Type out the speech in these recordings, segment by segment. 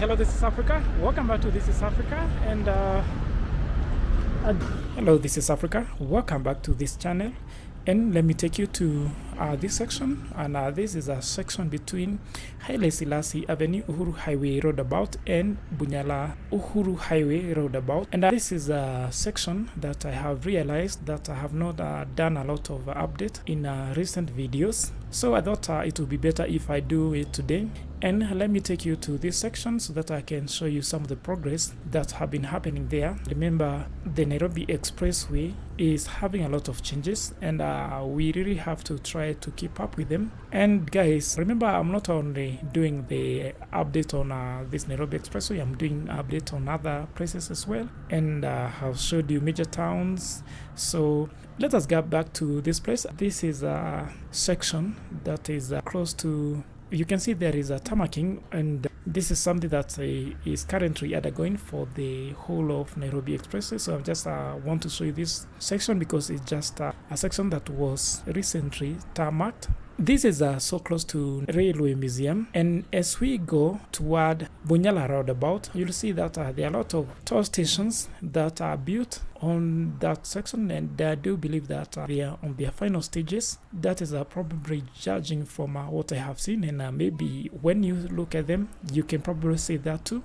Hello, this is Africa. Welcome back to This is Africa. Hello, this is Africa. Welcome back to this channel. And let me take you to this section. And this is a section between Haile Selassie Avenue, Uhuru Highway Roundabout, and Bunyala Uhuru Highway Roundabout. And this is a section that I have realized that I have not done a lot of update in recent videos. So I thought it would be better if I do it today. And let me take you to this section so that I can show you some of the progress that have been happening there. Remember, the Nairobi Expressway is having a lot of changes, and we really have to try to keep up with them. And guys, remember, I'm not only doing the update on this Nairobi Expressway, I'm doing update on other places as well, and have showed you major towns. So let us get back to this place. This is a section that is close to, you can see there is a tarmacing, and this is something that is currently undergoing for the whole of Nairobi Expressway. So I just want to show you this section because it's just a section that was recently tarmacked. This is so close to Railway Museum, and as we go toward Bunyala Roundabout, you'll see that there are a lot of toll stations that are built on that section, and I do believe that they are on their final stages. That is probably judging from what I have seen, and maybe when you look at them, you can probably see that too.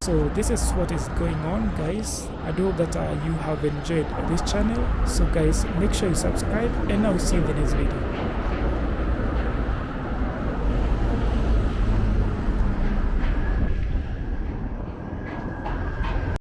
So this is what is going on, guys. I do hope that you have enjoyed this channel. So guys, make sure you subscribe, and I will see you in the next video.